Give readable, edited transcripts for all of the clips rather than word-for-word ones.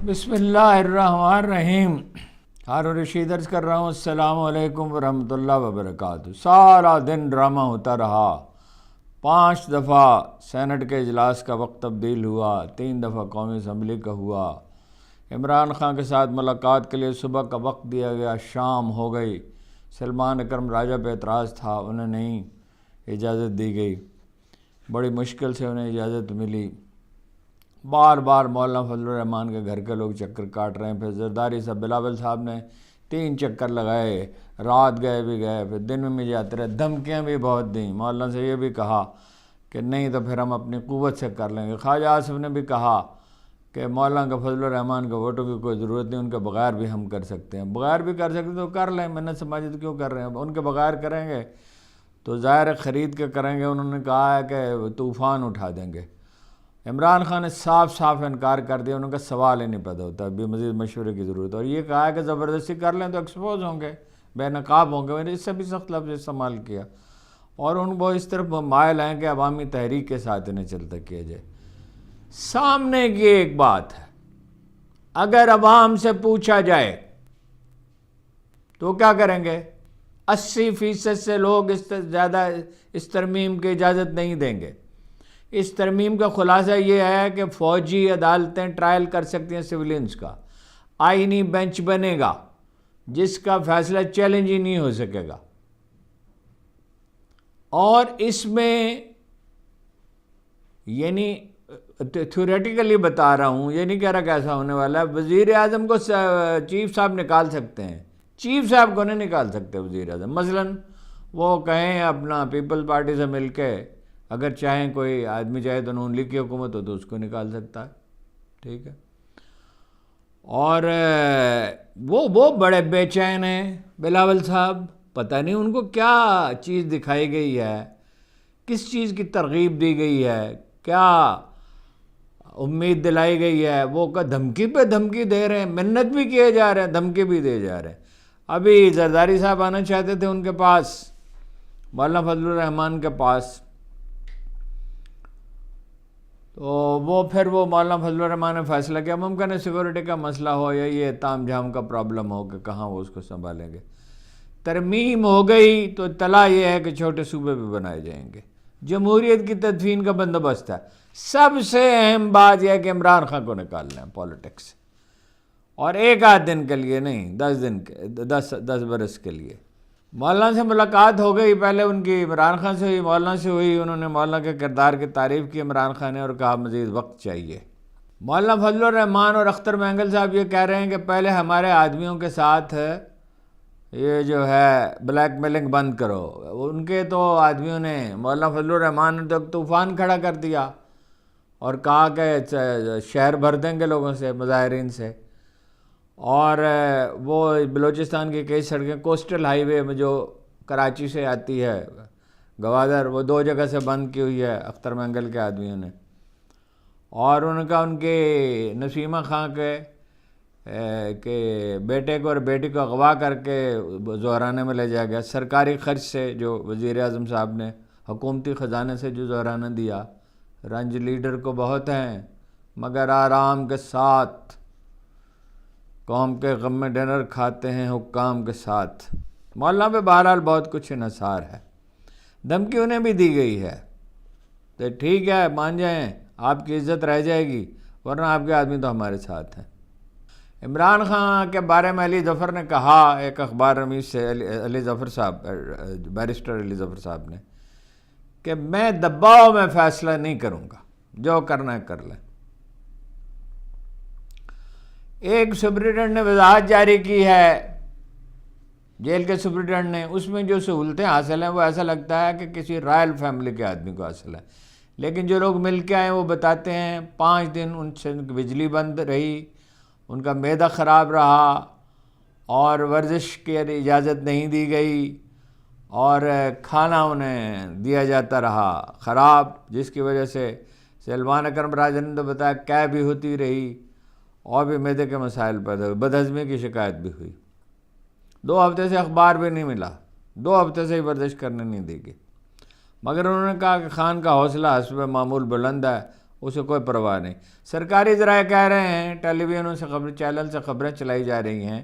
بسم اللہ الرحمن الرحیم۔ ہارون رشید عرض کر رہا ہوں، السلام علیکم ورحمۃ اللہ وبرکاتہ۔ سارا دن ڈرامہ ہوتا رہا، 5 دفعہ سینٹ کے اجلاس کا وقت تبدیل ہوا، 3 دفعہ قومی اسمبلی کا ہوا۔ عمران خان کے ساتھ ملاقات کے لیے صبح کا وقت دیا گیا، شام ہو گئی۔ سلمان اکرم راجہ پہ اعتراض تھا، انہیں نہیں اجازت دی گئی، بڑی مشکل سے انہیں اجازت ملی۔ بار بار مولانا فضل الرحمان کے گھر کے لوگ چکر کاٹ رہے ہیں، پھر زرداری صاحب بلاول صاحب نے 3 چکر لگائے، رات گئے بھی گئے، پھر دن میں بھی جاتے رہے، دھمکیاں بھی بہت دیں۔ مولانا سے یہ بھی کہا کہ نہیں تو پھر ہم اپنی قوت سے کر لیں گے۔ خواجہ آصف نے بھی کہا کہ مولانا کا فضل الرحمان کے ووٹوں کی کوئی ضرورت نہیں، ان کے بغیر بھی ہم کر سکتے ہیں۔ بغیر بھی کر سکتے تو کر لیں، منت سماجی تو کیوں کر رہے ہیں؟ ان کے بغیر کریں گے تو ظاہر خرید کے کریں گے۔ انہوں نے کہا ہے کہ طوفان اٹھا دیں گے۔ عمران خان نے صاف صاف انکار کر دیا، ان کا سوال ہی نہیں پیدا ہوتا، ابھی مزید مشورے کی ضرورت ہے۔ اور یہ کہا ہے کہ زبردستی کر لیں تو ایکسپوز ہوں گے، بے نقاب ہوں گے، میں نے اس سے بھی سخت لفظ استعمال کیا۔ اور ان وہ اس طرف مائل ہیں کہ عوامی تحریک کے ساتھ انہیں چلتا کیا جائے۔ سامنے کی ایک بات ہے، اگر عوام سے پوچھا جائے تو کیا کریں گے؟ 80% سے لوگ زیادہ اس ترمیم کی اجازت نہیں دیں گے۔ اس ترمیم کا خلاصہ یہ ہے کہ فوجی عدالتیں ٹرائل کر سکتی ہیں سویلینز کا، آئینی بینچ بنے گا جس کا فیصلہ چیلنج ہی نہیں ہو سکے گا۔ اور اس میں یعنی تھیوریٹیکلی بتا رہا ہوں، یہ نہیں کہہ رہا کیسا ہونے والا ہے۔ وزیر اعظم کو چیف صاحب نکال سکتے ہیں، چیف صاحب کو نہیں نکال سکتے وزیر اعظم۔ مثلاً وہ کہیں اپنا پیپلز پارٹی سے مل کے اگر چاہیں کوئی آدمی چاہے تو نون لیگ کی حکومت ہو تو اس کو نکال سکتا ہے، ٹھیک ہے۔ اور وہ بڑے بے چین ہیں بلاول صاحب، پتہ نہیں ان کو کیا چیز دکھائی گئی ہے، کس چیز کی ترغیب دی گئی ہے، کیا امید دلائی گئی ہے۔ وہ دھمکی پہ دھمکی دے رہے ہیں، منت بھی کیے جا رہے ہیں، دھمکی بھی دے جا رہے ہیں۔ ابھی زرداری صاحب آنا چاہتے تھے ان کے پاس، مولانا فضل الرحمان کے پاس، تو وہ مولانا فضل الرحمان نے فیصلہ کیا ممکن ہے سیکورٹی کا مسئلہ ہو یا یہ تام جھام کا پرابلم ہو کہ کہاں وہ اس کو سنبھالیں گے۔ ترمیم ہو گئی تو اطلاع یہ ہے کہ چھوٹے صوبے بھی بنائے جائیں گے، جمہوریت کی تدفین کا بندوبست ہے۔ سب سے اہم بات یہ ہے کہ عمران خان کو نکالنا ہے پالیٹکس، اور 1 دن کے لیے نہیں، 10 برس کے لیے۔ مولانا سے ملاقات ہو گئی، پہلے ان کی عمران خان سے ہوئی، مولانا سے ہوئی۔ انہوں نے مولانا کے کردار کی تعریف کی عمران خان نے اور کہا مزید وقت چاہیے۔ مولانا فضل الرحمان اور اختر مینگل صاحب یہ کہہ رہے ہیں کہ پہلے ہمارے آدمیوں کے ساتھ یہ جو ہے بلیک میلنگ بند کرو۔ ان کے تو آدمیوں نے، مولانا فضل الرحمان نے تو ایک طوفان کھڑا کر دیا اور کہا کہ شہر بھر دیں گے لوگوں سے، مظاہرین سے۔ اور وہ بلوچستان کی کئی سڑکیں، کوسٹل ہائی وے میں جو کراچی سے آتی ہے گوادر، وہ 2 جگہ سے بند کی ہوئی ہے اختر مینگل کے آدمیوں نے۔ اور ان کا ان کے نسیمہ خان کے بیٹے کو اور بیٹی کو اغوا کر کے زہرانے میں لے جایا گیا، سرکاری خرچ سے، جو وزیر اعظم صاحب نے حکومتی خزانے سے جو زہرانہ دیا۔ رنج لیڈر کو بہت ہیں مگر آرام کے ساتھ، قوم کے غم میں ڈنر کھاتے ہیں حکام کے ساتھ۔ مولانا پہ بہرحال بہت کچھ انحصار ہے، دھمکی انہیں بھی دی گئی ہے تو ٹھیک ہے، مان جائیں، آپ کی عزت رہ جائے گی، ورنہ آپ کے آدمی تو ہمارے ساتھ ہیں۔ عمران خان کے بارے میں علی ظفر نے کہا، ایک اخبار رمیز سے، علی ظفر صاحب، بیرسٹر علی ظفر صاحب نے، کہ میں دباؤ میں فیصلہ نہیں کروں گا، جو کرنا ہے کر لیں۔ ایک سپرنٹینڈنٹ نے وضاحت جاری کی ہے، جیل کے سپرنٹینڈنٹ نے، اس میں جو سہولتیں حاصل ہیں وہ ایسا لگتا ہے کہ کسی رائل فیملی کے آدمی کو حاصل ہے، لیکن جو لوگ مل کے آئے وہ بتاتے ہیں 5 دن ان سے بجلی بند رہی، ان کا معدہ خراب رہا، اور ورزش کی اجازت نہیں دی گئی، اور کھانا انہیں دیا جاتا رہا خراب، جس کی وجہ سے سلمان اکرم راجہ نے تو بتایا قے بھی ہوتی رہی، اور بھی معدے کے مسائل پیدا ہوئے، بدہضمی کی شکایت بھی ہوئی۔ 2 ہفتے سے اخبار بھی نہیں ملا، 2 ہفتے سے ہی ورزش کرنے نہیں دی گئی، مگر انہوں نے کہا کہ خان کا حوصلہ حسب معمول بلند ہے، اسے کوئی پرواہ نہیں. سرکاری ذرائع کہہ رہے ہیں، ٹیلی ویژنوں سے چینل سے خبریں چلائی جا رہی ہیں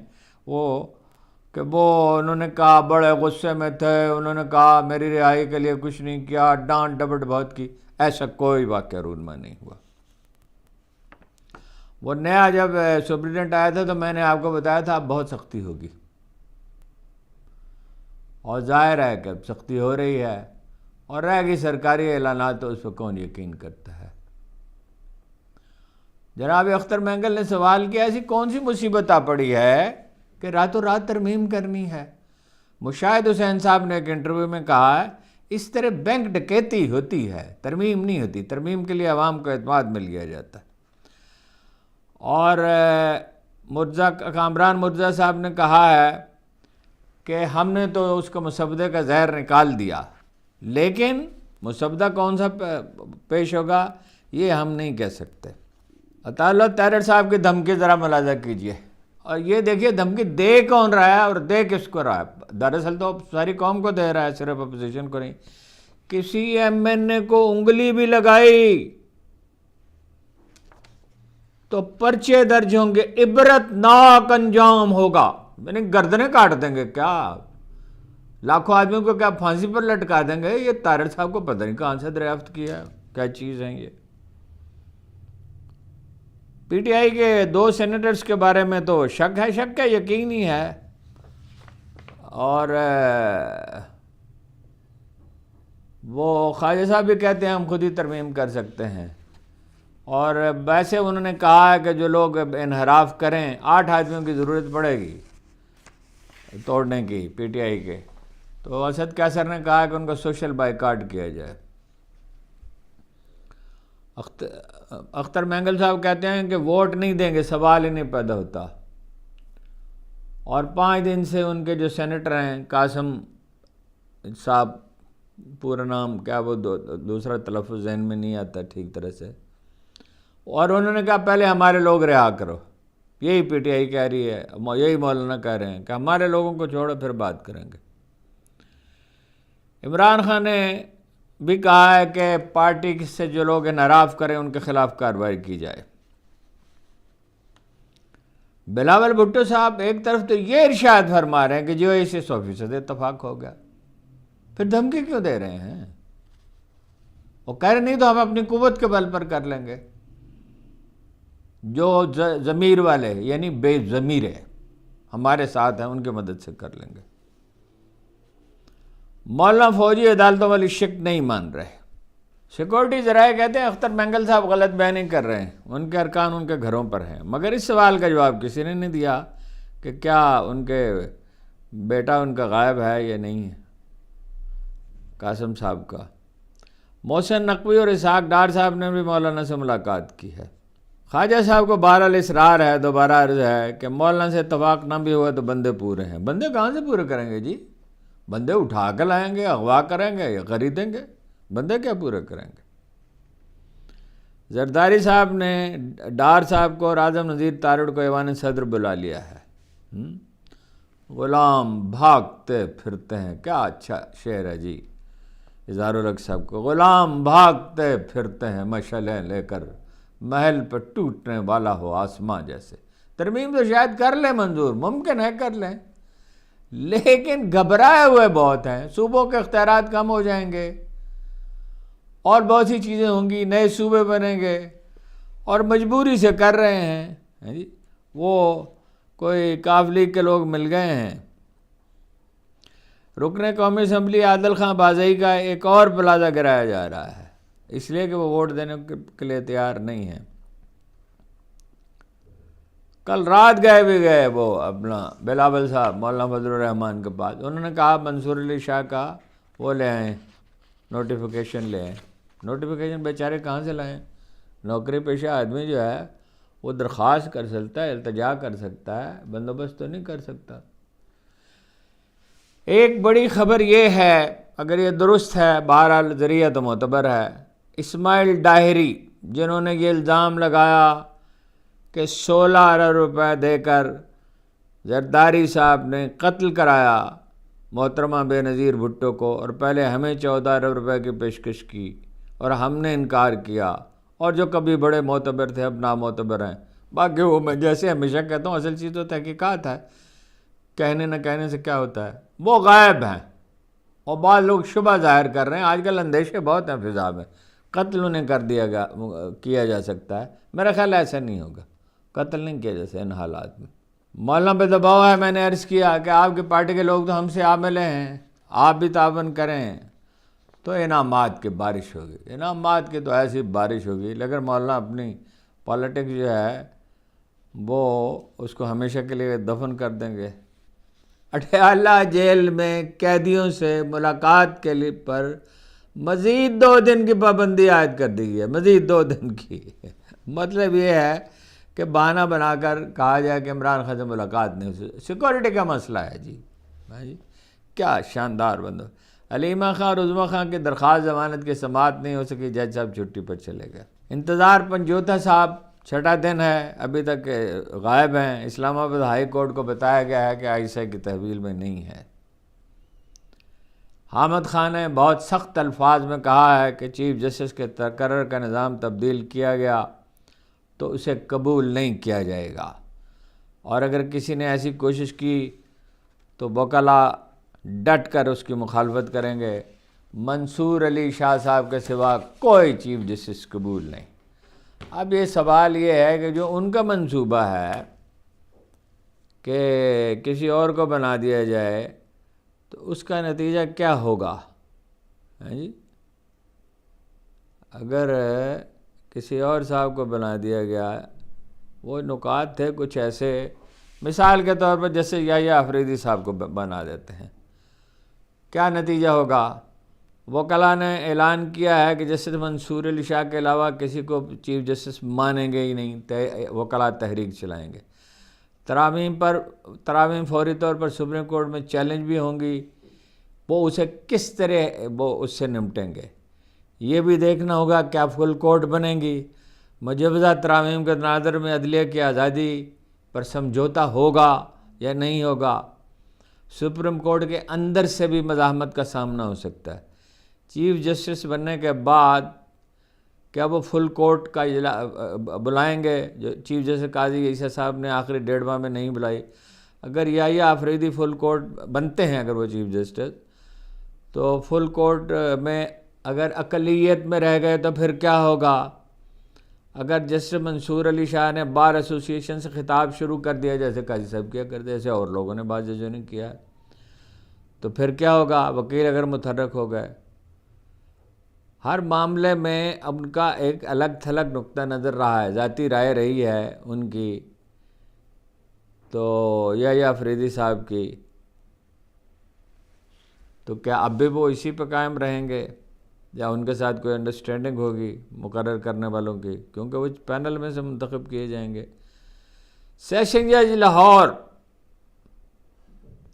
کہ انہوں نے کہا بڑے غصے میں تھے، انہوں نے کہا میری رہائی کے لیے کچھ نہیں کیا، ڈانٹ ڈپٹ بہت کی. ایسا کوئی واقعہ رونما نہیں ہوا. وہ نیا جب سپرنٹینڈنٹ آیا تھا تو میں نے آپ کو بتایا تھا اب بہت سختی ہوگی، اور ظاہر ہے کہ اب سختی ہو رہی ہے، اور رہ گئی سرکاری اعلانات تو اس پہ کون یقین کرتا ہے. جناب اختر مینگل نے سوال کیا ایسی کون سی مصیبت آ پڑی ہے کہ راتوں رات ترمیم کرنی ہے. مشاہد حسین صاحب نے ایک انٹرویو میں کہا ہے اس طرح بینک ڈکیتی ہوتی ہے، ترمیم نہیں ہوتی. ترمیم کے لیے عوام کو اعتماد مل گیا جاتا ہے. اور کامران مرزا صاحب نے کہا ہے کہ ہم نے تو اس کو مسودے کا زہر نکال دیا، لیکن مسودہ کون سا پیش ہوگا یہ ہم نہیں کہہ سکتے. عطا اللہ تیرڑ صاحب کی دھمکی ذرا ملاحظہ کیجئے، اور یہ دیکھیے دھمکی دے کون رہا ہے اور دے کس کو رہا ہے. دراصل تو ساری قوم کو دے رہا ہے، صرف اپوزیشن کو نہیں. کسی ایم این اے کو انگلی بھی لگائی تو پرچے درج ہوں گے، عبرت ناک انجام ہوگا. یعنی گردنیں کاٹ دیں گے کیا؟ لاکھوں آدمیوں کو کیا پھانسی پر لٹکا دیں گے؟ یہ تارڑ صاحب کو پتہ نہیں کہاں سے دریافت کیا ہے، کیا چیز ہے یہ. پی ٹی آئی کے 2 سینیٹرز کے بارے میں تو شک ہے یقین ہی ہے. اور وہ خواجہ صاحب بھی کہتے ہیں ہم خود ہی ترمیم کر سکتے ہیں. اور ویسے انہوں نے کہا ہے کہ جو لوگ انحراف کریں 8 آدمیوں کی ضرورت پڑے گی توڑنے کی پی ٹی آئی کے. تو اسد کیسر نے کہا کہ ان کو سوشل بائیکاٹ کیا جائے. اختر مینگل صاحب کہتے ہیں کہ ووٹ نہیں دیں گے، سوال ہی نہیں پیدا ہوتا. اور 5 دن سے ان کے جو سینیٹر ہیں قاسم صاحب، پورا نام کیا وہ دوسرا تلفظ ذہن میں نہیں آتا ٹھیک طرح سے، اور انہوں نے کہا پہلے ہمارے لوگ رہا کرو. یہی پی ٹی آئی کہہ رہی ہے، یہی مولانا کہہ رہے ہیں کہ ہمارے لوگوں کو چھوڑو پھر بات کریں گے. عمران خان نے بھی کہا ہے کہ پارٹی سے جو لوگ انحراف کریں ان کے خلاف کارروائی کی جائے. بلاول بھٹو صاحب ایک طرف تو یہ ارشاد فرما رہے ہیں کہ جو اسے 100% اتفاق ہو گیا، پھر دھمکی کیوں دے رہے ہیں؟ وہ کہہ رہے نہیں تو ہم اپنی قوت کے بل پر کر لیں گے. جو ضمیر والے یعنی بے ضمیر ہے ہمارے ساتھ ہیں ان کی مدد سے کر لیں گے. مولانا فوجی عدالتوں والی شک نہیں مان رہے. سیکورٹی ذرائع کہتے ہیں اختر مینگل صاحب غلط بیانی کر رہے ہیں، ان کے ارکان ان کے گھروں پر ہیں. مگر اس سوال کا جواب کسی نے نہیں دیا کہ کیا ان کے بیٹا ان کا غائب ہے یا نہیں ہے قاسم صاحب کا. محسن نقوی اور اسحاق ڈار صاحب نے بھی مولانا سے ملاقات کی ہے. خواجہ صاحب کو بہرحال اصرار ہے، دوبارہ عرض ہے کہ مولانا سے اتفاق نہ بھی ہوا تو بندے پورے ہیں. بندے کہاں سے پورے کریں گے جی؟ بندے اٹھا کے لائیں گے، اغوا کریں گے یا خریدیں گے، بندے کیا پورے کریں گے؟ زرداری صاحب نے ڈار صاحب کو اور اعظم نذیر تارڑ کو ایوان صدر بلا لیا ہے. غلام بھاگتے پھرتے ہیں، کیا اچھا شعر ہے جی اظہار الحق صاحب کو. غلام بھاگتے پھرتے ہیں مشعلیں لے کر، محل پہ ٹوٹنے والا ہو آسماں جیسے. ترمیم تو شاید کر لیں منظور، ممکن ہے کر لیں، لیکن گھبرائے ہوئے بہت ہیں. صوبوں کے اختیارات کم ہو جائیں گے اور بہت سی چیزیں ہوں گی، نئے صوبے بنیں گے اور مجبوری سے کر رہے ہیں. وہ کوئی کاف لیگ کے لوگ مل گئے ہیں. رکن قومی اسمبلی عادل خان بازئی کا ایک اور پلازہ گرایا جا رہا ہے، اس لیے کہ وہ ووٹ دینے کے لیے تیار نہیں ہیں. کل رات گئے وہ اپنا بلاول صاحب مولانا فضل الرحمان کے پاس. انہوں نے کہا منصور علی شاہ کا وہ لے آئیں، نوٹیفیکیشن لے آئیں. نوٹیفیکیشن بیچارے کہاں سے لائیں؟ نوکری پیشہ آدمی جو ہے وہ درخواست کر سکتا ہے، التجا کر سکتا ہے، بندوبست تو نہیں کر سکتا. ایک بڑی خبر یہ ہے، اگر یہ درست ہے، بہرحال ذریعہ تو معتبر ہے، اسماعیل ڈاہری جنہوں نے یہ الزام لگایا کہ 16 ارب روپے دے کر زرداری صاحب نے قتل کرایا محترمہ بے نظیر بھٹو کو، اور پہلے ہمیں 14 ارب روپے کی پیشکش کی اور ہم نے انکار کیا اور جو کبھی بڑے معتبر تھے اب نامعتبر ہیں. باقی وہ میں جیسے ہمیشہ کہتا ہوں اصل چیز تو تحقیقات ہے، کہنے نہ کہنے سے کیا ہوتا ہے، وہ غائب ہیں. اور بعض لوگ شبہ ظاہر کر رہے ہیں، آج کل اندیشے بہت ہیں فضا میں، قتل انہیں کیا جا سکتا ہے. میرا خیال ایسا نہیں ہوگا، قتل نہیں کیا جا سکتا ان حالات میں. مولانا پہ دباؤ ہے. میں نے عرض کیا کہ آپ کی پارٹی کے لوگ تو ہم سے عاملے ہیں، آپ بھی تعاون کریں تو انعامات کی بارش ہوگی. انعامات کی تو ایسی بارش ہوگی، لیکن مولانا اپنی پالیٹکس جو ہے وہ اس کو ہمیشہ کے لیے دفن کر دیں گے. اٹھیالہ جیل میں قیدیوں سے ملاقات کے لیے پر مزید 2 دن کی پابندی عائد کر دی گئی ہے، مزید 2 دن کی. مطلب یہ ہے کہ بہانہ بنا کر کہا جائے کہ عمران خان سے ملاقات نہیں ہو. سیکورٹی کا مسئلہ ہے جی. کیا شاندار بندو. علیمہ خان اور عظمیٰ خان کی درخواست ضمانت کی سماعت نہیں ہو سکی، جج صاحب چھٹی پر چلے گئے. انتظار پنجوتا صاحب 6ٹھا دن ہے، ابھی تک غائب ہیں. اسلام آباد ہائی کورٹ کو بتایا گیا ہے کہ عائشہ کی تحویل میں نہیں ہے. حامد خان نے بہت سخت الفاظ میں کہا ہے کہ چیف جسٹس کے تقرر کا نظام تبدیل کیا گیا تو اسے قبول نہیں کیا جائے گا، اور اگر کسی نے ایسی کوشش کی تو وکلاء ڈٹ کر اس کی مخالفت کریں گے. منصور علی شاہ صاحب کے سوا کوئی چیف جسٹس قبول نہیں. اب یہ سوال یہ ہے کہ جو ان کا منصوبہ ہے کہ کسی اور کو بنا دیا جائے تو اس کا نتیجہ کیا ہوگا؟ جی اگر کسی اور صاحب کو بنا دیا گیا، وہ نکات تھے کچھ ایسے، مثال کے طور پر جیسے یحییٰ آفریدی صاحب کو بنا دیتے ہیں، کیا نتیجہ ہوگا؟ وکلاء نے اعلان کیا ہے کہ جسٹس منصور علی شاہ کے علاوہ کسی کو چیف جسٹس مانیں گے ہی نہیں، وکلاء تحریک چلائیں گے. ترامیم فوری طور پر سپریم کورٹ میں چیلنج بھی ہوں گی. وہ اسے کس طرح وہ اس سے نمٹیں گے یہ بھی دیکھنا ہوگا. کیا فل کورٹ بنیں گی؟ مجوزہ ترامیم کے تناظر میں عدلیہ کی آزادی پر سمجھوتا ہوگا یا نہیں ہوگا؟ سپریم کورٹ کے اندر سے بھی مزاحمت کا سامنا ہو سکتا ہے. چیف جسٹس بننے کے بعد کیا وہ فل کورٹ کا بلائیں گے؟ جو چیف جسٹس قاضی عیسیٰ صاحب نے آخری 1.5 ماہ میں نہیں بلائی. اگر یحییٰ آفریدی فل کورٹ بنتے ہیں، اگر وہ چیف جسٹس، تو فل کورٹ میں اگر اقلیت میں رہ گئے تو پھر کیا ہوگا؟ اگر جسٹس منصور علی شاہ نے بار ایسوسی ایشن سے خطاب شروع کر دیا جیسے قاضی صاحب کیا کرتے، جیسے اور لوگوں نے بعض ججوں نے کیا، تو پھر کیا ہوگا؟ وکیل اگر متحرک ہو گئے. ہر معاملے میں ان کا ایک الگ تھلگ نقطہ نظر رہا ہے، ذاتی رائے رہی ہے ان کی. تو یحییٰ آفریدی صاحب کی، تو کیا اب بھی وہ اسی پہ قائم رہیں گے یا ان کے ساتھ کوئی انڈرسٹینڈنگ ہوگی مقرر کرنے والوں کی، کیونکہ وہ پینل میں سے منتخب کیے جائیں گے. سیشن جج لاہور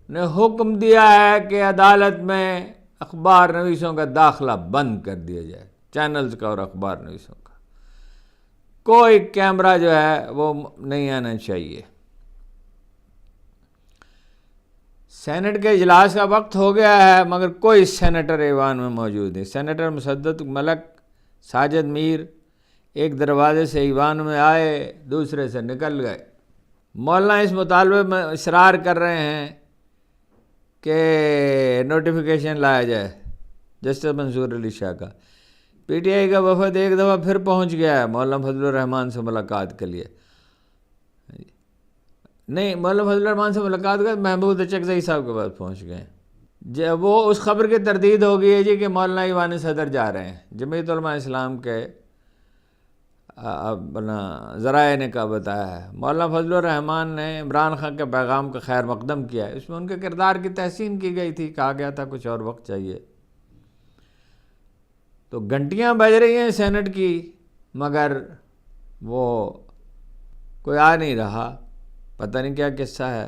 نے حکم دیا ہے کہ عدالت میں اخبار نویسوں کا داخلہ بند کر دیا جائے، چینلز کا اور اخبار نویسوں کا. کوئی کیمرہ جو ہے وہ نہیں آنا چاہیے. سینٹ کے اجلاس کا وقت ہو گیا ہے مگر کوئی سینیٹر ایوان میں موجود نہیں. سینیٹر مسدد ملک، ساجد میر ایک دروازے سے ایوان میں آئے، دوسرے سے نکل گئے. مولانا اس مطالبے میں اصرار کر رہے ہیں کہ نوٹیفیکیشن لایا جائے جسٹس منصور علی شاہ کا. پی ٹی آئی کا وفد ایک دفعہ پھر پہنچ گیا ہے مولانا فضل الرحمان سے ملاقات کے لیے. نہیں، مولانا فضل الرحمان سے ملاقات کر محمود چکزئی صاحب کے پاس پہنچ گئے. جب وہ اس خبر کی تردید ہو گئی ہے جی کہ مولانا ایوان صدر جا رہے ہیں. جمعیت علماء اسلام کے اپنا ذرائع نے کا بتایا ہے. مولانا فضل الرحمان نے عمران خان کے پیغام کا خیر مقدم کیا ہے. اس میں ان کے کردار کی تحسین کی گئی تھی، کہا گیا تھا کچھ اور وقت چاہیے. تو گھنٹیاں بج رہی ہیں سینٹ کی مگر وہ کوئی آ نہیں رہا. پتہ نہیں کیا قصہ ہے،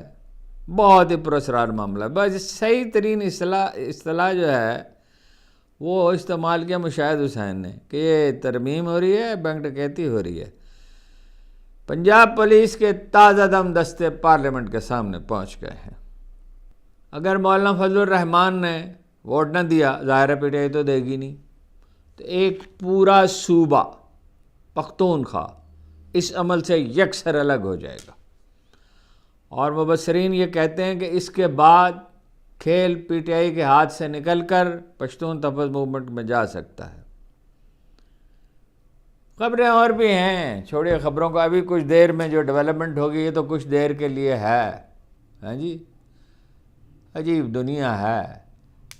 بہت ہی پراسرار معاملہ ہے. بس صحیح ترین اصطلاح جو ہے وہ استعمال کیا مشاہد حسین نے کہ یہ ترمیم ہو رہی ہے، بینک ڈکیتی ہو رہی ہے. پنجاب پولیس کے تازہ دم دستے پارلیمنٹ کے سامنے پہنچ گئے ہیں. اگر مولانا فضل الرحمان نے ووٹ نہ دیا، ظاہر ہے پی ٹی آئی تو دے گی نہیں، تو ایک پورا صوبہ پختونخوا اس عمل سے یکسر الگ ہو جائے گا۔ اور مبصرین یہ کہتے ہیں کہ اس کے بعد کھیل پی ٹی آئی کے ہاتھ سے نکل کر پشتون تحفظ موومنٹ میں جا سکتا ہے۔ خبریں اور بھی ہیں، چھوڑیے خبروں کو، ابھی کچھ دیر میں جو ڈیولپمنٹ ہوگی یہ تو کچھ دیر کے لیے ہے۔ ہاں جی، عجیب دنیا ہے،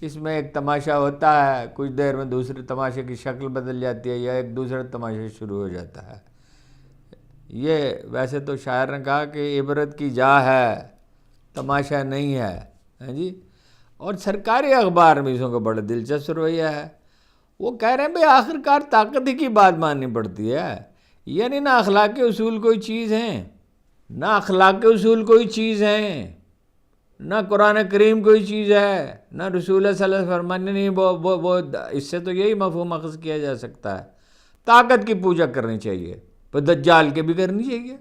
اس میں ایک تماشا ہوتا ہے، کچھ دیر میں دوسرے تماشے کی شکل بدل جاتی ہے یا ایک دوسرا تماشا شروع ہو جاتا ہے۔ یہ ویسے تو شاعر نے کہا کہ عبرت کی جا ہے، تماشا نہیں ہے۔ ہاں جی، اور سرکاری اخبار میں اس کو بڑا دلچسپ رویہ ہے، وہ کہہ رہے ہیں بھئی آخر کار طاقت ہی کی بات ماننی پڑتی ہے، یعنی نہ اخلاقی اصول کوئی چیز ہیں، نہ اخلاقی اصول کوئی چیز ہیں، نہ قرآن کریم کوئی چیز ہے، نہ رسول صلی اللہ علیہ وسلم فرمانے نہیں، وہ اس سے تو یہی مفہوم اخذ کیا جا سکتا ہے، طاقت کی پوجا کرنی چاہیے، پھر دجال کے بھی کرنی چاہیے،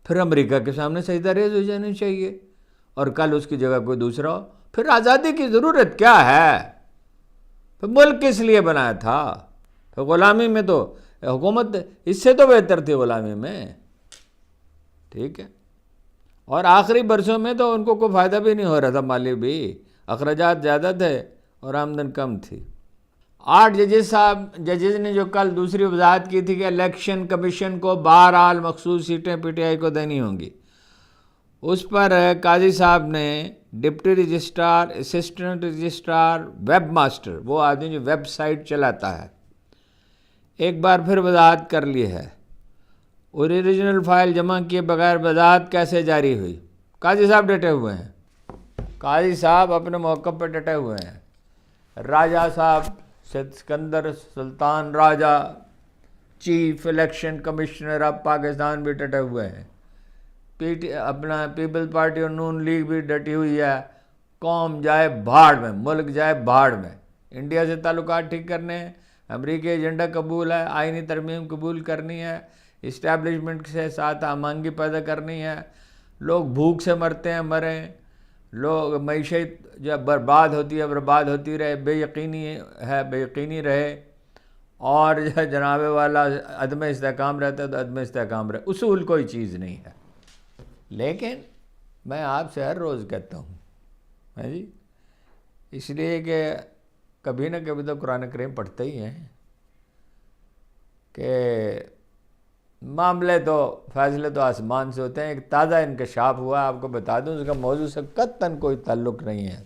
پھر امریکہ کے سامنے سجدہ ریز ہو جانا چاہیے، اور کل اس کی جگہ کوئی دوسرا ہو، پھر آزادی کی ضرورت کیا ہے؟ پھر ملک کس لیے بنایا تھا؟ پھر غلامی میں تو حکومت اس سے تو بہتر تھی غلامی میں، ٹھیک ہے۔ اور آخری برسوں میں تو ان کو کوئی فائدہ بھی نہیں ہو رہا تھا، مالی بھی، اخراجات زیادہ تھے اور آمدن کم تھی۔ 8 ججز نے جو کل دوسری وضاحت کی تھی کہ الیکشن کمیشن کو بہرحال مخصوص سیٹیں پی ٹی آئی کو دینی ہوں گی، اس پر قاضی صاحب نے deputy registrar, assistant registrar, web master, وہ آدمی جو ویب سائٹ چلاتا ہے، ایک بار پھر وضاحت کر لی ہے۔ اوریجنل فائل جمع کیے بغیر وضاحت کیسے جاری ہوئی؟ قاضی صاحب ڈٹے ہوئے ہیں، قاضی صاحب اپنے موقف پہ ڈٹے ہوئے ہیں۔ راجہ صاحب، Sikandar Sultan Raja, chief election commissioner of Pakistan بھی ڈٹے ہوئے ہیں، اپنا پیپل پارٹی اور نون لیگ بھی ڈٹی ہوئی ہے۔ قوم جائے بھاڑ میں، ملک جائے بھاڑ میں، انڈیا سے تعلقات ٹھیک کرنے ہیں، امریکی ایجنڈا قبول ہے، آئینی ترمیم قبول کرنی ہے، اسٹیبلشمنٹ سے ساتھ ہمانگی پیدا کرنی ہے، لوگ بھوک سے مرتے ہیں مریں، لوگ معیشت جب برباد ہوتی ہے برباد ہوتی رہے، بے یقینی ہے بے یقینی رہے، اور جناب والا عدم استحکام رہتا ہے تو عدم استحکام رہے، اصول کوئی چیز نہیں ہے۔ لیکن میں آپ سے ہر روز کہتا ہوں، ہاں جی، اس لیے کہ کبھی نہ کبھی تو قرآن کریم پڑھتے ہی ہیں، کہ معاملے تو فیصلے تو آسمان سے ہوتے ہیں۔ ایک تازہ انکشاف ہوا، آپ کو بتا دوں، اس کا موضوع سے قطعاً کوئی تعلق نہیں ہے،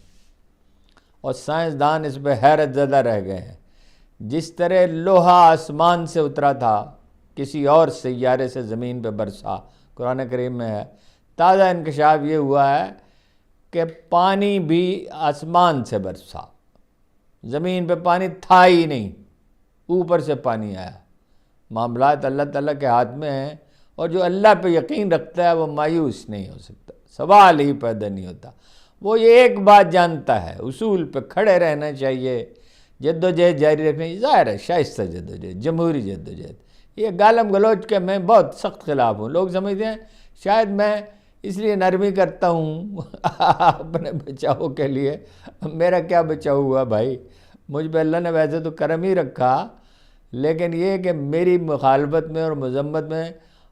اور سائنسدان اس پہ حیرت زدہ رہ گئے ہیں۔ جس طرح لوہا آسمان سے اترا تھا، کسی اور سیارے سے زمین پہ برسا، قرآن کریم میں ہے۔ تازہ انکشاف یہ ہوا ہے کہ پانی بھی آسمان سے برسا، زمین پہ پانی تھا ہی نہیں، اوپر سے پانی آیا۔ معاملات اللہ تعالیٰ کے ہاتھ میں ہیں، اور جو اللہ پہ یقین رکھتا ہے وہ مایوس نہیں ہو سکتا، سوال ہی پیدا نہیں ہوتا۔ وہ یہ ایک بات جانتا ہے، اصول پہ کھڑے رہنا چاہیے، جد و جہد جاری رکھنی، ظاہر ہے شائستہ جد و جہد، جمہوری جد و جہد۔ یہ گالم گلوچ کے میں بہت سخت خلاف ہوں۔ لوگ سمجھتے ہیں شاید میں اس لیے نرمی کرتا ہوں اپنے بچاؤ کے لیے، میرا کیا بچاؤ ہوا بھائی، مجھ پہ اللہ نے ویسے تو کرم ہی رکھا، لیکن یہ کہ میری مخالفت میں اور مذمت میں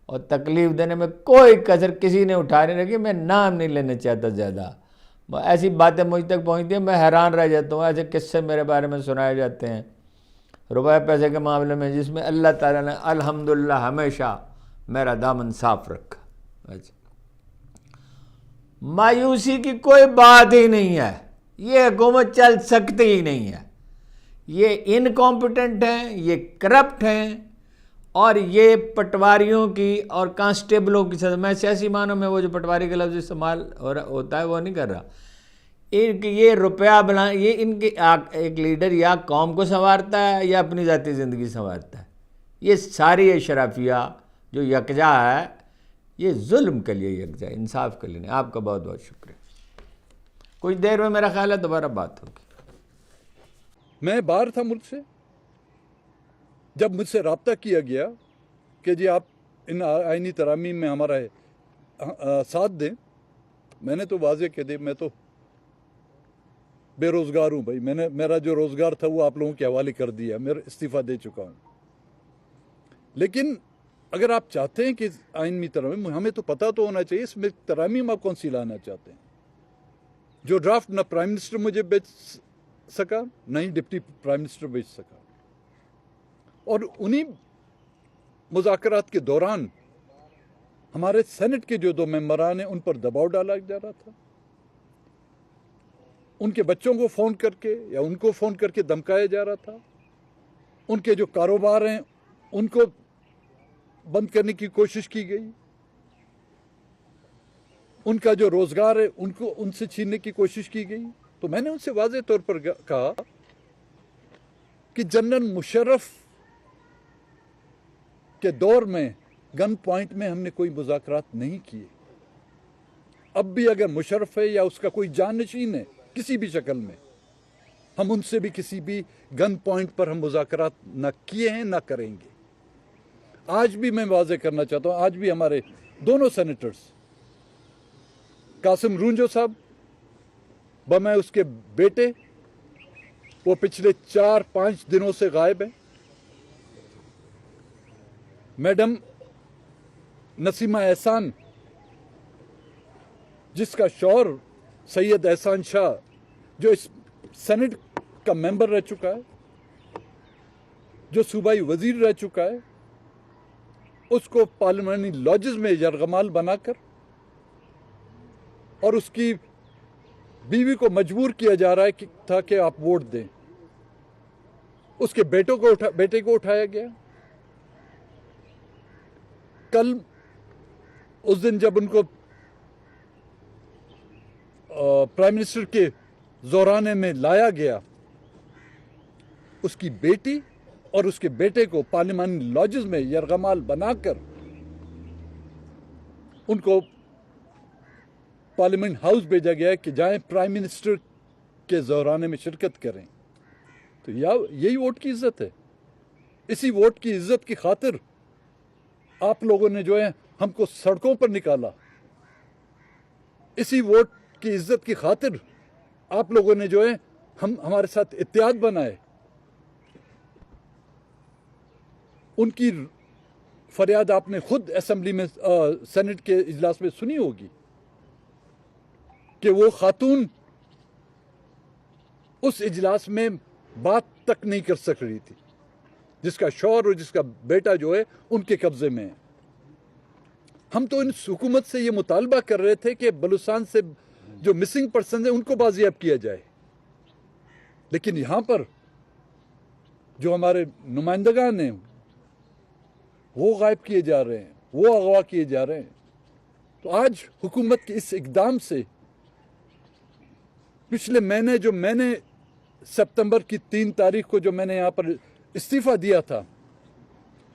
اور تکلیف دینے میں کوئی کسر کسی نے اٹھا نہیں رکھی۔ میں نام نہیں لینا چاہتا زیادہ، ایسی باتیں مجھ تک پہنچتی ہیں میں حیران رہ جاتا ہوں، ایسے قصے میرے بارے میں سنائے جاتے ہیں روپے پیسے کے معاملے میں، جس میں اللہ تعالیٰ نے الحمدللہ ہمیشہ میرا دامن صاف رکھا۔ اچھا، مایوسی کی کوئی بات ہی نہیں ہے، یہ حکومت چل سکتی ہی نہیں ہے، یہ انکمپیٹنٹ ہیں، یہ کرپٹ ہیں، اور یہ پٹواریوں کی اور کانسٹیبلوں کی سزا۔ میں سیاسی معنوں میں وہ جو پٹواری کا لفظ استعمال ہوتا ہے وہ نہیں کر رہا، ان کی یہ روپیہ بنا، یہ ان کی ایک لیڈر یا قوم کو سنوارتا ہے یا اپنی ذاتی زندگی سنوارتا ہے۔ یہ ساری اشرافیہ جو یکجا ہے، یہ ظلم کے لیے یکجا، انصاف کے لیے نہیں۔ آپ کا بہت بہت شکریہ۔ کچھ دیر میں میرا خیال ہے دوبارہ بات ہوگی۔ میں باہر تھا ملک سے، جب مجھ سے رابطہ کیا گیا کہ جی آپ ان آئینی ترامیم میں ہمارا ساتھ دیں، میں نے تو واضح کہہ دیا میں تو بے روزگار ہوں بھائی، میں نے میرا جو روزگار تھا وہ آپ لوگوں کے حوالے کر دیا، میں استعفیٰ دے چکا ہوں۔ لیکن اگر آپ چاہتے ہیں کہ آئینی ترامیم، ہمیں تو پتہ تو ہونا چاہیے اس میں ترامیم آپ کون سی لانا چاہتے ہیں. جو ڈرافٹ نہ پرائم منسٹر مجھے بیچ سکا، نہ ہی ڈپٹی پرائم منسٹر بیچ سکا. اور انہی مذاکرات کے دوران ہمارے سینٹ کے جو 2 ممبران ہیں ان پر دباؤ ڈالا جا رہا تھا. ان کے بچوں کو فون کر کے یا ان کو فون کر کے دھمکایا جا رہا تھا. ان کے جو کاروبار ہیں ان کو بند کرنے کی کوشش کی گئی. ان کا جو روزگار ہے ان سے چھیننے کی کوشش کی گئی. تو میں نے ان سے واضح طور پر کہا کہ جنرل مشرف کے دور میں گن پوائنٹ میں ہم نے کوئی مذاکرات نہیں کیے. اب بھی اگر مشرف ہے یا اس کا کوئی جانشین ہے کسی بھی شکل میں، ہم ان سے بھی کسی بھی گن پوائنٹ پر ہم مذاکرات نہ کیے ہیں نہ کریں گے. آج بھی میں واضح کرنا چاہتا ہوں، آج بھی ہمارے دونوں سینیٹرز قاسم رونجو صاحب بمائے اس کے بیٹے وہ پچھلے 4-5 دنوں سے غائب ہیں. میڈم نسیمہ احسان جس کا شوہر سید احسان شاہ جو اس سینٹ کا ممبر رہ چکا ہے، جو صوبائی وزیر رہ چکا ہے، اس کو پارلیمانی لاجز میں یرغمال بنا کر اور اس کی بیوی کو مجبور کیا جا رہا ہے تھا کہ آپ ووٹ دیں. اس کے بیٹے کو اٹھایا گیا. کل اس دن جب ان کو پرائم منسٹر کے زورانے میں لایا گیا، اس کی بیٹی اور اس کے بیٹے کو پارلیمانی لاجز میں یرغمال بنا کر ان کو پارلیمنٹ ہاؤس بھیجا گیا کہ جائیں پرائم منسٹر کے زورانے میں شرکت کریں. تو یہی ووٹ کی عزت ہے. اسی ووٹ کی عزت کی خاطر آپ لوگوں نے جو ہے ہم کو سڑکوں پر نکالا. اسی ووٹ کی عزت کی خاطر آپ لوگوں نے جو ہے ہمارے ساتھ اتحاد بنائے. ان کی فریاد آپ نے خود اسمبلی میں سینٹ کے اجلاس میں سنی ہوگی کہ وہ خاتون اس اجلاس میں بات تک نہیں کر سک رہی تھی، جس کا شوہر اور جس کا بیٹا جو ہے ان کے قبضے میں ہے. ہم تو ان حکومت سے یہ مطالبہ کر رہے تھے کہ بلوچستان سے جو مسنگ پرسنز ہیں ان کو بازیاب کیا جائے، لیکن یہاں پر جو ہمارے نمائندگان ہیں وہ غائب کیے جا رہے ہیں، وہ اغوا کیے جا رہے ہیں. تو آج حکومت کے اس اقدام سے پچھلے مہینے جو میں نے سپتمبر کی 3 تاریخ کو جو میں نے یہاں پر استعفیٰ دیا تھا،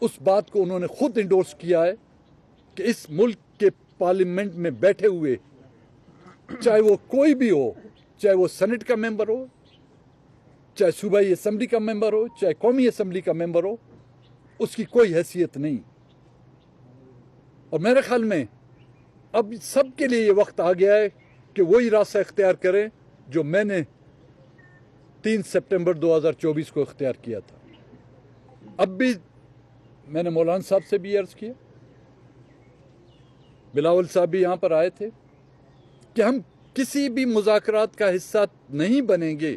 اس بات کو انہوں نے خود انڈورس کیا ہے کہ اس ملک کے پارلیمنٹ میں بیٹھے ہوئے چاہے وہ کوئی بھی ہو، چاہے وہ سینٹ کا ممبر ہو، چاہے صوبائی اسمبلی کا ممبر ہو، چاہے قومی اسمبلی کا ممبر ہو، اس کی کوئی حیثیت نہیں. اور میرے خیال میں اب سب کے لیے یہ وقت آ گیا ہے کہ وہی راستہ اختیار کریں جو میں نے 3 سپٹمبر 2024 کو اختیار کیا تھا. اب بھی میں نے مولانا صاحب سے بھی عرض کیا، بلاول صاحب بھی یہاں پر آئے تھے کہ ہم کسی بھی مذاکرات کا حصہ نہیں بنیں گے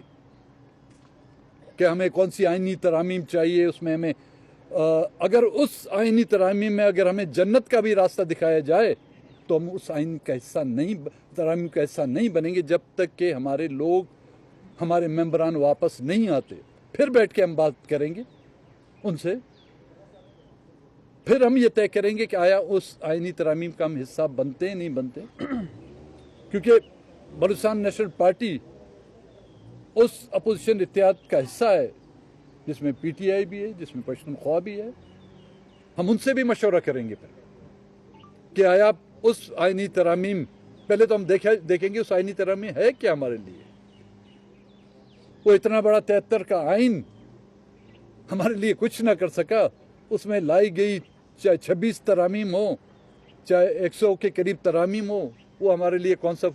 کہ ہمیں کون سی آئینی ترامیم چاہیے. اس میں ہمیں اگر اس آئینی ترامیم میں اگر ہمیں جنت کا بھی راستہ دکھایا جائے تو ہم اس آئین کا حصہ نہیں، ترامیم کا حصہ نہیں بنیں گے جب تک کہ ہمارے لوگ، ہمارے ممبران واپس نہیں آتے. پھر بیٹھ کے ہم بات کریں گے ان سے، پھر ہم یہ طے کریں گے کہ آیا اس آئینی ترامیم کا ہم حصہ بنتے ہیں نہیں بنتے. کیونکہ بلوچستان نیشنل پارٹی اس اپوزیشن اتحاد کا حصہ ہے جس میں پی ٹی آئی بھی ہے، جس میں پشتونخوا بھی ہے. ہم ان سے بھی مشورہ کریں گے پھر کہ آیا اس آئینی ترامیم، پہلے تو ہم دیکھیں گے اس آئینی ترامیم ہے کیا ہمارے لیے. وہ اتنا بڑا 73 کا آئین ہمارے لیے کچھ نہ کر سکا. اس میں لائی گئی چاہے 26 ترامیم ہو، چاہے 100 کے قریب ترامیم ہو، وہ ہمارے لیے کون سا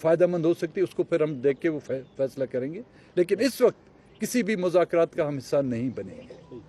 فائدہ مند ہو سکتی ہے، اس کو پھر ہم دیکھ کے وہ فیصلہ کریں گے. لیکن اس وقت کسی بھی مذاکرات کا ہم حصہ نہیں بنیں گے.